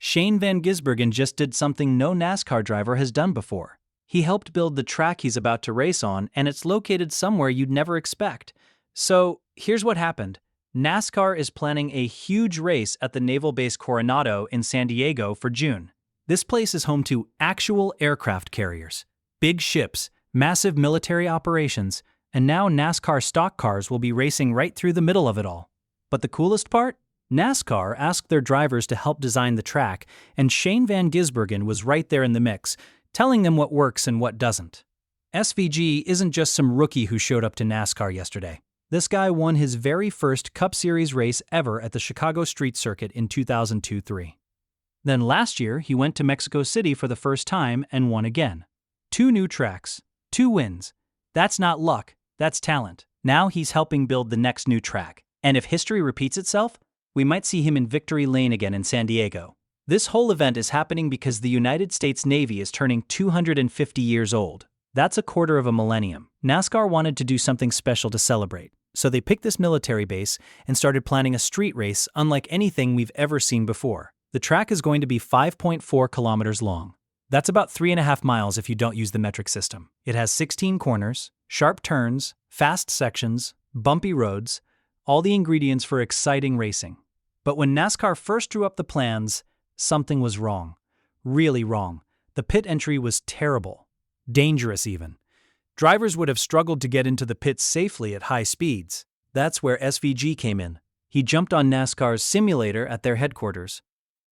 Shane van Gisbergen just did something no NASCAR driver has done before. He helped build the track he's about to race on, and it's located somewhere you'd never expect. So, here's what happened. NASCAR is planning a huge race at the naval base Coronado in San Diego for June. This place is home to actual aircraft carriers, big ships, massive military operations, and now NASCAR stock cars will be racing right through the middle of it all. But the coolest part? NASCAR asked their drivers to help design the track, and Shane van Gisbergen was right there in the mix, telling them what works and what doesn't. SVG isn't just some rookie who showed up to NASCAR yesterday. This guy won his very first Cup Series race ever at the Chicago Street Circuit in 2002-03. Then last year, he went to Mexico City for the first time and won again. 2 new tracks, 2 wins. That's not luck, that's talent. Now he's helping build the next new track. And if history repeats itself, we might see him in victory lane again in San Diego. This whole event is happening because the United States Navy is turning 250 years old. That's a quarter of a millennium. NASCAR wanted to do something special to celebrate, so they picked this military base and started planning a street race unlike anything we've ever seen before. The track is going to be 5.4 kilometers long. That's about 3.5 miles if you don't use the metric system. It has 16 corners, sharp turns, fast sections, bumpy roads, all the ingredients for exciting racing. But when NASCAR first drew up the plans, something was wrong. Really wrong. The pit entry was terrible. Dangerous even. Drivers would have struggled to get into the pits safely at high speeds. That's where SVG came in. He jumped on NASCAR's simulator at their headquarters.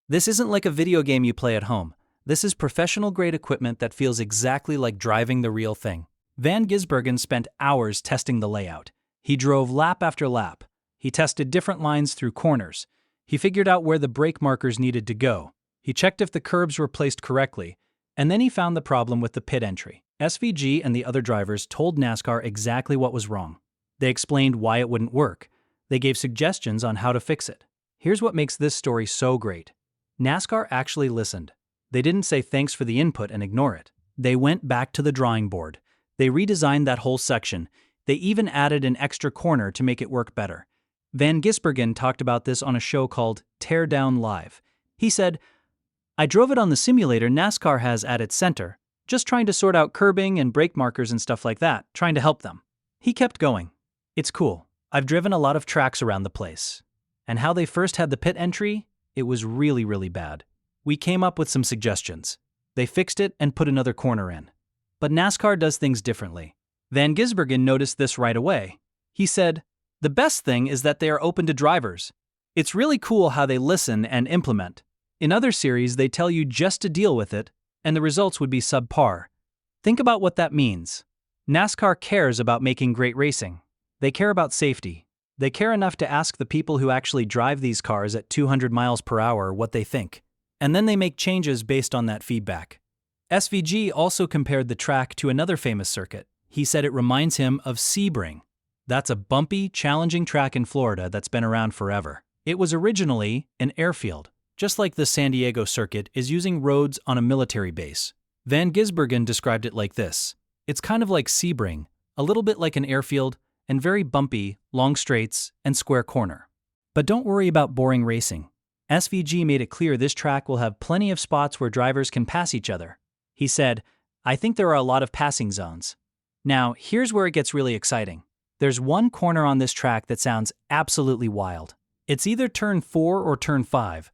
This isn't like a video game you play at home. This is professional-grade equipment that feels exactly like driving the real thing. Van Gisbergen spent hours testing the layout. He drove lap after lap. He tested different lines through corners. He figured out where the brake markers needed to go. He checked if the curbs were placed correctly. And then he found the problem with the pit entry. SVG and the other drivers told NASCAR exactly what was wrong. They explained why it wouldn't work. They gave suggestions on how to fix it. Here's what makes this story so great. NASCAR actually listened. They didn't say thanks for the input and ignore it. They went back to the drawing board. They redesigned that whole section. They even added an extra corner to make it work better. Van Gisbergen talked about this on a show called Tear Down Live. He said, "I drove it on the simulator NASCAR has at its center, just trying to sort out curbing and brake markers and stuff like that, trying to help them." He kept going. "It's cool. I've driven a lot of tracks around the place. And how they first had the pit entry, it was really, really bad. We came up with some suggestions. They fixed it and put another corner in. But NASCAR does things differently." Van Gisbergen noticed this right away. He said, "The best thing is that they are open to drivers. It's really cool how they listen and implement. In other series, they tell you just to deal with it, and the results would be subpar. Think about what that means. NASCAR cares about making great racing. They care about safety. They care enough to ask the people who actually drive these cars at 200 miles per hour what they think. And then they make changes based on that feedback." SVG also compared the track to another famous circuit. He said it reminds him of Sebring. That's a bumpy, challenging track in Florida that's been around forever. It was originally an airfield, just like the San Diego circuit is using roads on a military base. Van Gisbergen described it like this. It's kind of like Sebring, a little bit like an airfield, and very bumpy, long straights, and square corner. But don't worry about boring racing. SVG made it clear this track will have plenty of spots where drivers can pass each other. He said, "I think there are a lot of passing zones." Now, here's where it gets really exciting. There's one corner on this track that sounds absolutely wild. It's either turn 4 or turn 5.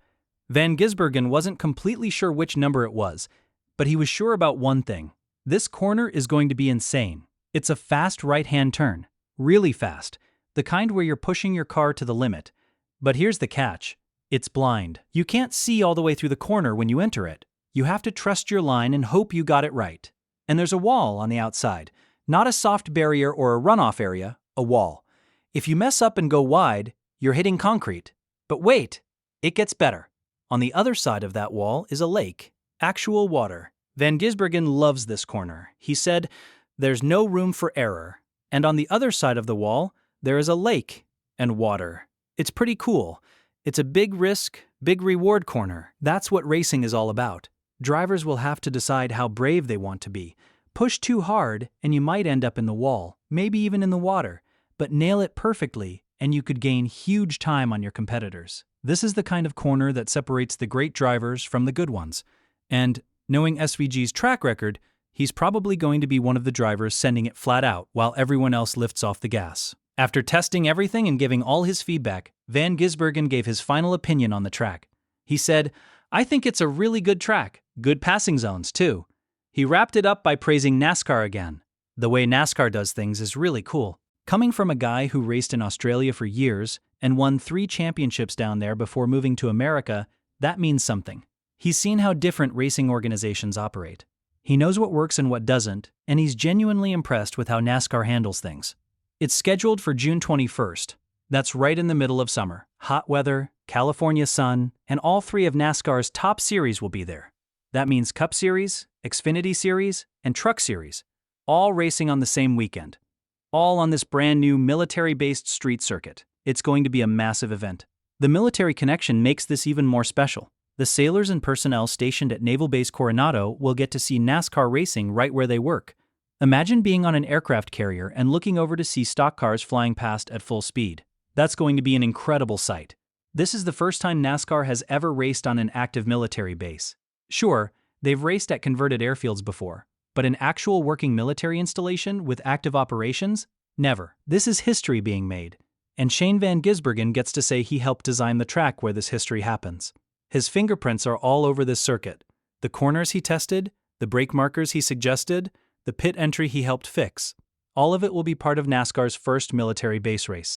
Van Gisbergen wasn't completely sure which number it was, but he was sure about one thing. This corner is going to be insane. It's a fast right-hand turn. Really fast. The kind where you're pushing your car to the limit. But here's the catch. It's blind. You can't see all the way through the corner when you enter it. You have to trust your line and hope you got it right. And there's a wall on the outside. Not a soft barrier or a runoff area, a wall. If you mess up and go wide, you're hitting concrete. But wait, it gets better. On the other side of that wall is a lake, actual water. Van Gisbergen loves this corner. He said, "There's no room for error." And on the other side of the wall, there is a lake and water. It's pretty cool. It's a big risk, big reward corner. That's what racing is all about. Drivers will have to decide how brave they want to be. Push too hard, and you might end up in the wall, maybe even in the water, but nail it perfectly, and you could gain huge time on your competitors. This is the kind of corner that separates the great drivers from the good ones. And, knowing SVG's track record, he's probably going to be one of the drivers sending it flat out while everyone else lifts off the gas. After testing everything and giving all his feedback, Van Gisbergen gave his final opinion on the track. He said, "I think it's a really good track, good passing zones too." He wrapped it up by praising NASCAR again. The way NASCAR does things is really cool. Coming from a guy who raced in Australia for years and won 3 championships down there before moving to America, that means something. He's seen how different racing organizations operate. He knows what works and what doesn't, and he's genuinely impressed with how NASCAR handles things. It's scheduled for June 21st. That's right in the middle of summer. Hot weather, California sun, and all 3 of NASCAR's top series will be there. That means Cup Series, Xfinity Series, and Truck Series, all racing on the same weekend. All on this brand new military-based street circuit. It's going to be a massive event. The military connection makes this even more special. The sailors and personnel stationed at Naval Base Coronado will get to see NASCAR racing right where they work. Imagine being on an aircraft carrier and looking over to see stock cars flying past at full speed. That's going to be an incredible sight. This is the first time NASCAR has ever raced on an active military base. Sure, they've raced at converted airfields before, but an actual working military installation with active operations? Never. This is history being made. And Shane van Gisbergen gets to say he helped design the track where this history happens. His fingerprints are all over this circuit. The corners he tested, the brake markers he suggested, the pit entry he helped fix. All of it will be part of NASCAR's first military base race.